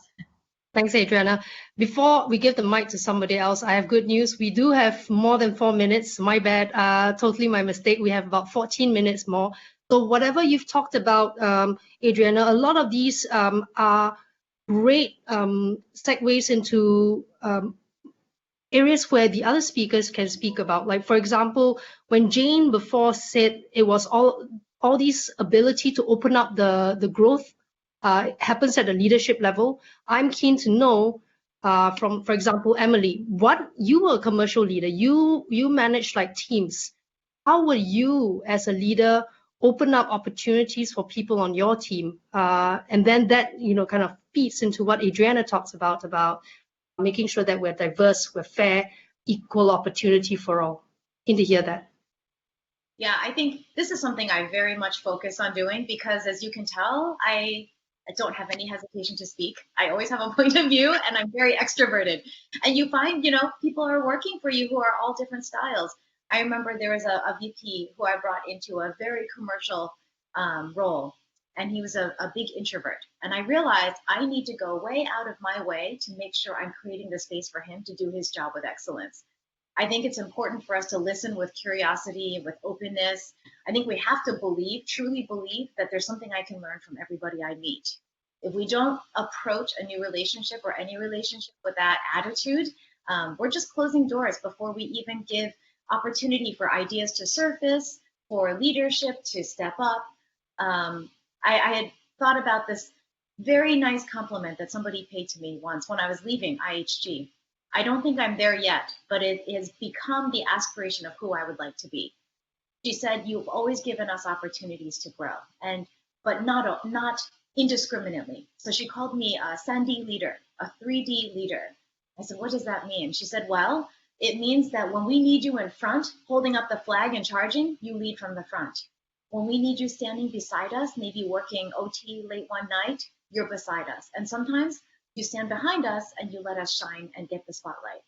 Thanks, Adriana. Before we give the mic to somebody else, I have good news. We do have more than 4 minutes. My bad, totally my mistake. We have about 14 minutes more. So whatever you've talked about, Adriana, a lot of these are great segues into areas where the other speakers can speak about. Like, for example, when Jane before said it was all these ability to open up the growth happens at the leadership level, I'm keen to know from, for example, Emily, what you were a commercial leader, you managed like teams. How would you as a leader open up opportunities for people on your team? And then that, kind of feeds into what Adriana talks about making sure that we're diverse, we're fair, equal opportunity for all. Keen to hear that. Yeah, I think this is something I very much focus on doing because, as you can tell, I don't have any hesitation to speak. I always have a point of view, and I'm very extroverted. And you find, people are working for you who are all different styles. I remember there was a VP who I brought into a very commercial role, and he was a big introvert. And I realized I need to go way out of my way to make sure I'm creating the space for him to do his job with excellence. I think it's important for us to listen with curiosity, with openness. I think we have to truly believe that there's something I can learn from everybody I meet. If we don't approach a new relationship or any relationship with that attitude, we're just closing doors before we even give opportunity for ideas to surface, for leadership to step up. I had thought about this very nice compliment that somebody paid to me once when I was leaving IHG. I don't think I'm there yet, but it has become the aspiration of who I would like to be. She said, "You've always given us opportunities to grow, but not indiscriminately." So she called me a Sandy leader, a 3D leader. I said, "What does that mean?" She said, "Well, it means that when we need you in front, holding up the flag and charging, you lead from the front. When we need you standing beside us, maybe working OT late one night, you're beside us. And sometimes you stand behind us and you let us shine and get the spotlight."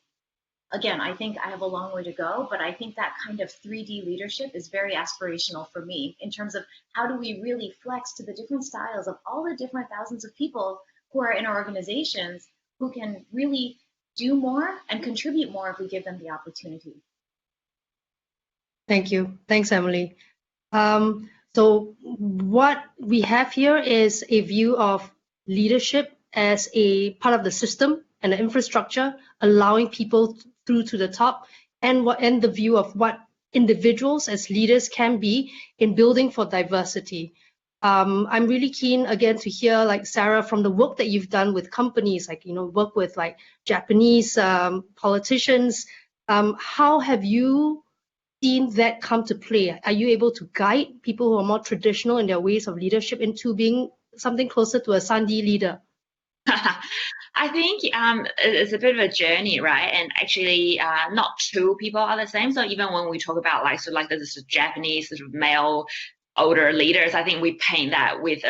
Again, I think I have a long way to go, but I think that kind of 3D leadership is very aspirational for me in terms of how do we really flex to the different styles of all the different thousands of people who are in our organizations who can really do more and contribute more if we give them the opportunity. Thank you. Thanks, Emily. So what we have here is a view of leadership as a part of the system and the infrastructure, allowing people through to the top, and the view of what individuals as leaders can be in building for diversity. I'm really keen again to hear, like Sarah, from the work that you've done with companies, like work with like Japanese politicians. How have you seen that come to play? Are you able to guide people who are more traditional in their ways of leadership into being something closer to a Sandy leader? I think it's a bit of a journey, right? And actually, not two people are the same. So even when we talk about like this Japanese sort of male older leaders, I think we paint that with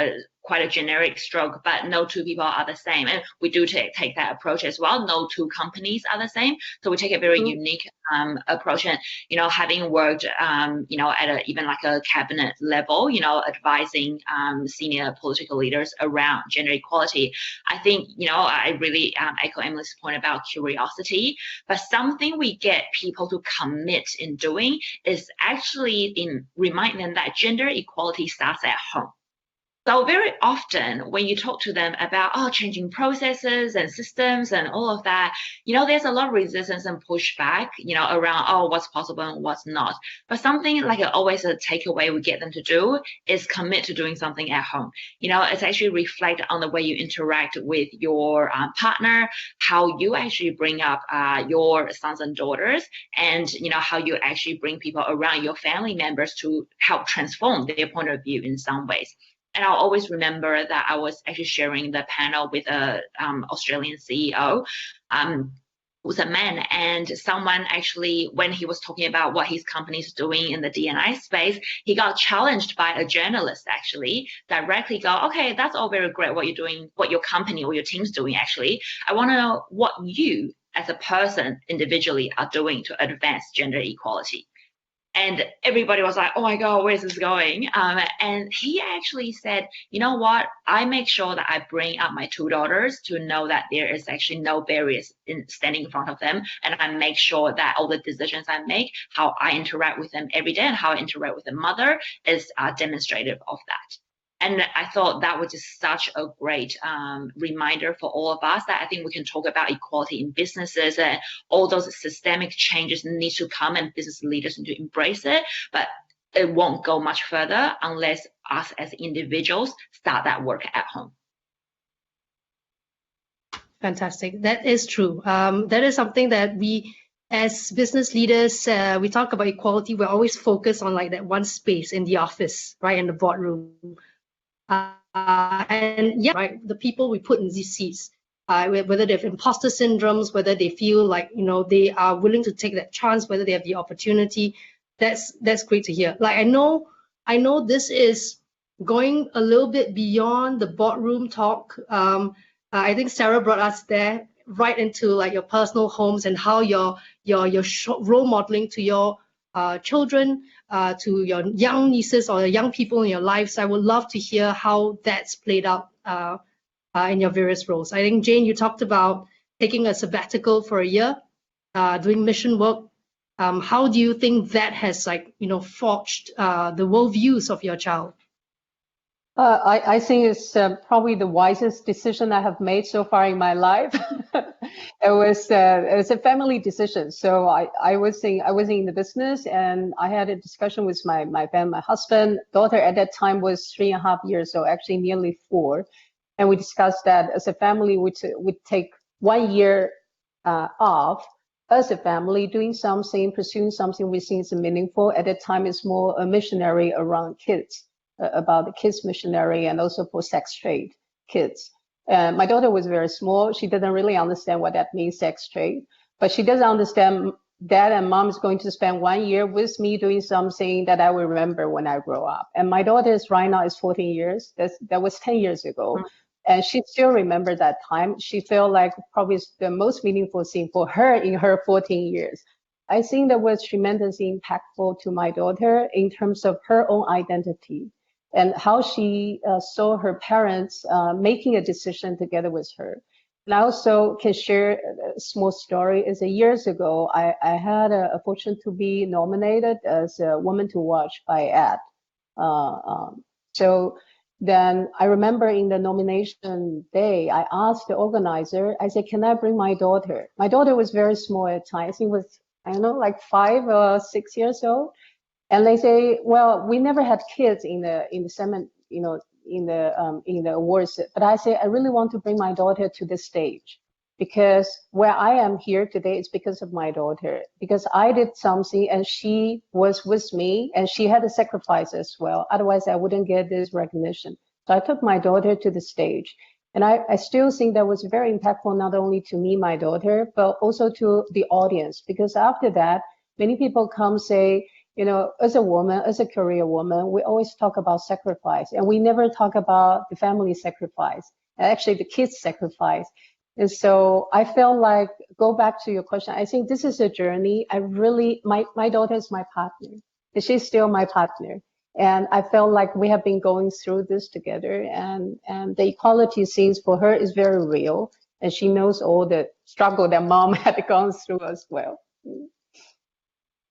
quite a generic stroke, but no two people are the same. And we do take that approach as well. No two companies are the same. So we take a very unique approach. And, having worked, at even like a cabinet level, advising senior political leaders around gender equality, I think, I really echo Emily's point about curiosity. But something we get people to commit in doing is actually in reminding them that gender equality starts at home. So very often when you talk to them about changing processes and systems and all of that, there's a lot of resistance and pushback, around what's possible and what's not. But something like always a takeaway we get them to do is commit to doing something at home. It's actually reflect on the way you interact with your partner, how you actually bring up your sons and daughters, and how you actually bring people around your family members to help transform their point of view in some ways. And I'll always remember that I was actually sharing the panel with a Australian CEO, who's a man, and someone actually, when he was talking about what his company is doing in the D&I space, he got challenged by a journalist actually, directly go, "Okay, that's all very great what you're doing, what your company or your team's doing actually. I want to know what you as a person individually are doing to advance gender equality." And everybody was like, "Oh my God, where's this going?" And he actually said, "You know what? I make sure that I bring up my two daughters to know that there is actually no barriers in standing in front of them. And I make sure that all the decisions I make, how I interact with them every day and how I interact with the mother is demonstrative of that." And I thought that was just such a great reminder for all of us that I think we can talk about equality in businesses and all those systemic changes need to come and business leaders need to embrace it. But it won't go much further unless us as individuals start that work at home. Fantastic. That is true. That is something that we, as business leaders, we talk about equality. We're always focused on like that one space in the office, right, in the boardroom. And yeah, right, the people we put in these seats, whether they have imposter syndromes, whether they feel like they are willing to take that chance, whether they have the opportunity, that's great to hear. Like I know this is going a little bit beyond the boardroom talk. I think Sarah brought us there right into like your personal homes and how you're role modeling to your children, to your young nieces or the young people in your lives. I would love to hear how that's played out in your various roles. I think, Jane, you talked about taking a sabbatical for a year, doing mission work. How do you think that has forged the worldviews of your child? I think it's probably the wisest decision I have made so far in my life. It was a family decision. So I was in the business, and I had a discussion with my husband. Daughter at that time was 3.5 years old, actually nearly 4, and we discussed that as a family would take 1 year off as a family, doing something, pursuing something we think is meaningful. At that time, it's more a missionary around kids, about the kids missionary, and also for sex trade kids. My daughter was very small. She didn't really understand what that means, sex trade, but she does understand dad and mom is going to spend 1 year with me doing something that I will remember when I grow up. And my daughter right now is 14 years. That was 10 years ago. And she still remembers that time. She felt like probably it's the most meaningful thing for her in her 14 years. I think that was tremendously impactful to my daughter in terms of her own identity and how she saw her parents making a decision together with her. And I also can share a small story. Is years ago, I had a fortune to be nominated as a Woman to Watch by Ad. So then I remember in the nomination day, I asked the organizer, I said, can I bring my daughter? My daughter was very small at the time. I think it was, I don't know, like 5 or 6 years old. And they say, well, we never had kids in the in the awards. But I say, I really want to bring my daughter to the stage, because where I am here today is because of my daughter, because I did something and she was with me and she had to sacrifice as well. Otherwise, I wouldn't get this recognition. So I took my daughter to the stage. And I still think that was very impactful, not only to me, my daughter, but also to the audience, because after that, many people come say, you know, as a woman, as a career woman, we always talk about sacrifice, and we never talk about the family sacrifice, and actually the kids sacrifice. And so I felt like, go back to your question, I think this is a journey. I really, my daughter is my partner, and she's still my partner. And I felt like we have been going through this together, and the equality scenes for her is very real, and she knows all the struggle that mom had gone through as well.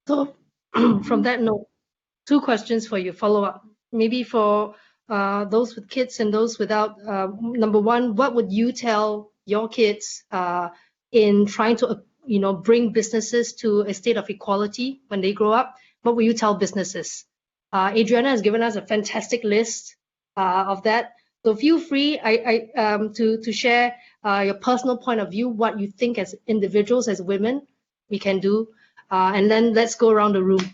So from that note, 2 questions for you, follow up. Maybe for those with kids and those without. Number 1, what would you tell your kids in trying to, bring businesses to a state of equality when they grow up? What would you tell businesses? Adriana has given us a fantastic list of that. So feel free to share your personal point of view, what you think as individuals, as women, we can do. And then let's go around the room.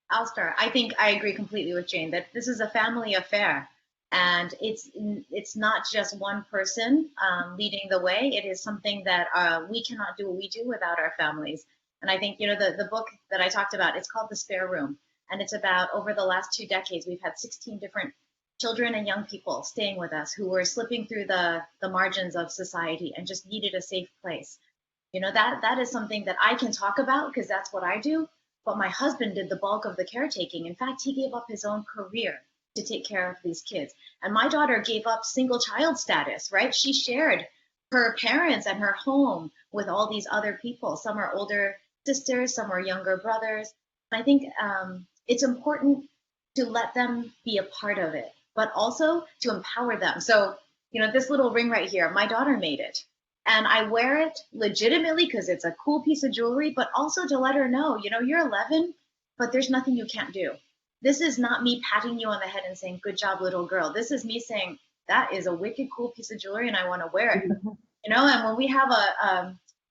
I'll start. I think I agree completely with Jane that this is a family affair, and it's not just one person leading the way. It is something that we cannot do what we do without our families. And I think, the book that I talked about, it's called The Spare Room, and it's about, over the last 2 decades, we've had 16 different children and young people staying with us who were slipping through the margins of society and just needed a safe place. That is something that I can talk about because that's what I do. But my husband did the bulk of the caretaking. In fact, he gave up his own career to take care of these kids. And my daughter gave up single child status, right? She shared her parents and her home with all these other people. Some are older sisters, some are younger brothers. And I think it's important to let them be a part of it, but also to empower them. So, this little ring right here, my daughter made it. And I wear it legitimately because it's a cool piece of jewelry, but also to let her know, you're 11, but there's nothing you can't do. This is not me patting you on the head and saying, good job, little girl. This is me saying, that is a wicked cool piece of jewelry and I want to wear it. And when we have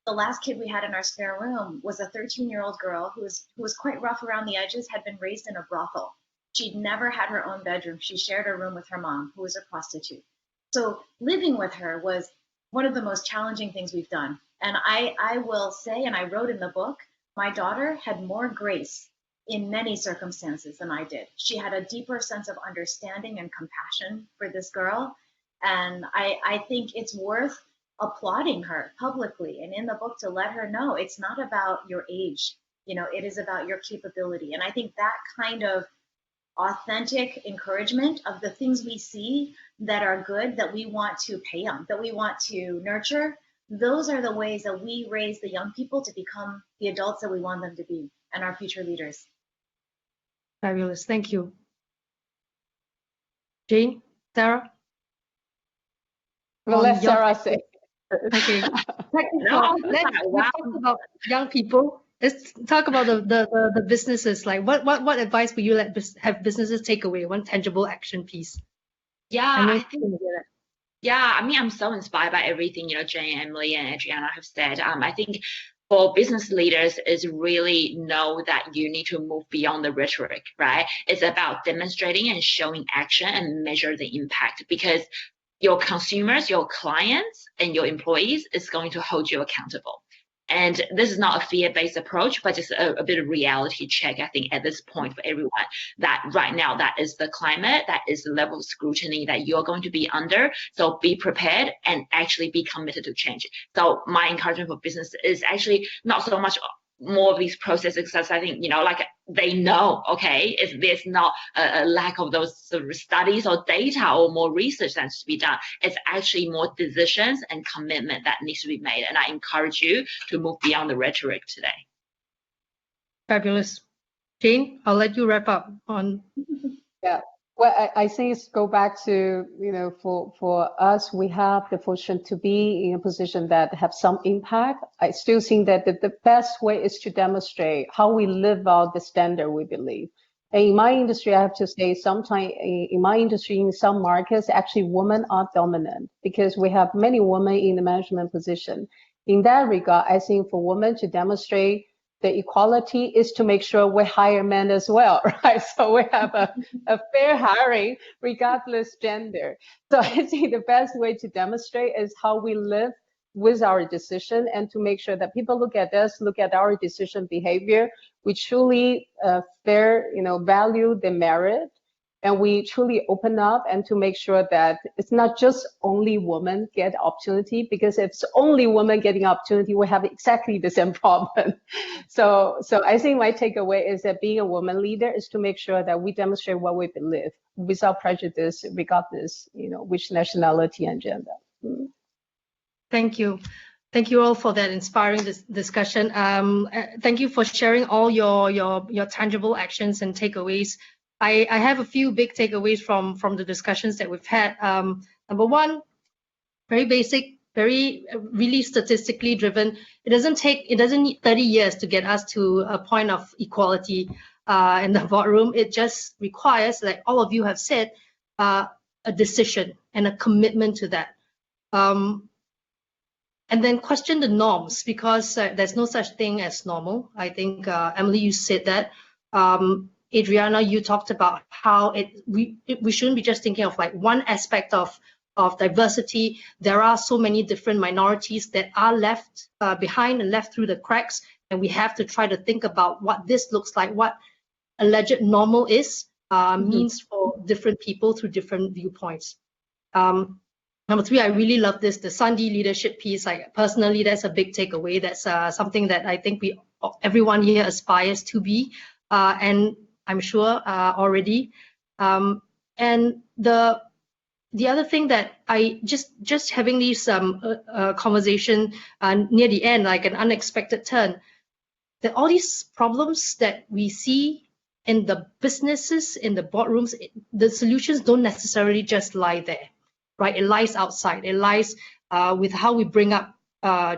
the last kid we had in our spare room was a 13-year-old girl who was quite rough around the edges, had been raised in a brothel. She'd never had her own bedroom. She shared a room with her mom, who was a prostitute. So living with her was one of the most challenging things we've done. And I will say, and I wrote in the book, my daughter had more grace in many circumstances than I did. She had a deeper sense of understanding and compassion for this girl. And I think it's worth applauding her publicly and in the book to let her know it's not about your age, it is about your capability. And I think that kind of authentic encouragement of the things we see that are good, that we want to pay on, that we want to nurture, those are the ways that we raise the young people to become the adults that we want them to be and our future leaders. Fabulous. Thank you. Jane, Sarah? Well, let Sarah say. Okay. No, We've talked about young people. Let's talk about the businesses. Like, what advice would you have businesses take away? One tangible action piece. Yeah, I mean, I'm so inspired by everything, Jane, Emily, and Adriana have said. I think for business leaders is really know that you need to move beyond the rhetoric, right? It's about demonstrating and showing action and measure the impact, because your consumers, your clients, and your employees is going to hold you accountable. And this is not a fear-based approach, but just a bit of reality check, I think, at this point for everyone, that right now that is the climate, that is the level of scrutiny that you're going to be under. So be prepared and actually be committed to change. So my encouragement for business is actually not so much more of these process success. I think, like they know, okay, if there's not a lack of those sort of studies or data or more research that needs to be done, it's actually more decisions and commitment that needs to be made. And I encourage you to move beyond the rhetoric today. Fabulous. Jane, I'll let you wrap up on. Yeah. Well, I think it's go back to, for us, we have the fortune to be in a position that have some impact. I still think that the best way is to demonstrate how we live out the standard we believe. And in my industry, I have to say, sometimes in my industry, in some markets, actually women are dominant because we have many women in the management position. In that regard, I think for women to demonstrate the equality is to make sure we hire men as well, right? So we have a fair hiring regardless gender. So I think the best way to demonstrate is how we live with our decision, and to make sure that people look at us, look at our decision behavior. We truly value the merit, and we truly open up, and to make sure that it's not just only women get opportunity, because if it's only women getting opportunity, we have exactly the same problem. So I think my takeaway is that being a woman leader is to make sure that we demonstrate what we believe without prejudice, regardless, which nationality and gender. Thank you. Thank you all for that inspiring discussion. Thank you for sharing all your tangible actions and takeaways. I have a few big takeaways from the discussions that we've had. Number one, very basic, really statistically driven. It doesn't need 30 years to get us to a point of equality in the boardroom. It just requires, like all of you have said, a decision and a commitment to that. And then question the norms, because there's no such thing as normal. I think, Emily, you said that. Adriana, you talked about how we shouldn't be just thinking of like one aspect of diversity. There are so many different minorities that are left behind and left through the cracks, and we have to try to think about what this looks like, what alleged normal is, means for different people through different viewpoints. Number three, I really love the Sunday leadership piece. Like personally, that's a big takeaway. That's something that I think everyone here aspires to be, and I'm sure already. And the other thing that I just having these conversation near the end, like an unexpected turn, that all these problems that we see in the businesses, in the boardrooms, the solutions don't necessarily just lie there, right? It lies outside. It lies with how we bring up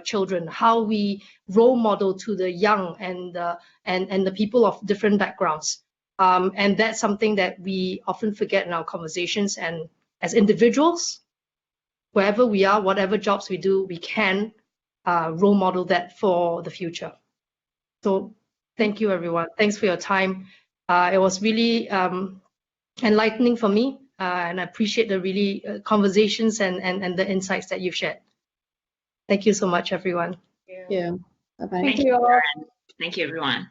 children, how we role model to the young and the people of different backgrounds. And that's something that we often forget in our conversations. And as individuals, wherever we are, whatever jobs we do, we can role model that for the future. So thank you, everyone. Thanks for your time. It was really enlightening for me, and I appreciate the really conversations and the insights that you've shared. Thank you so much, everyone. Thank you. Bye-bye. Thank you all. Thank you, everyone.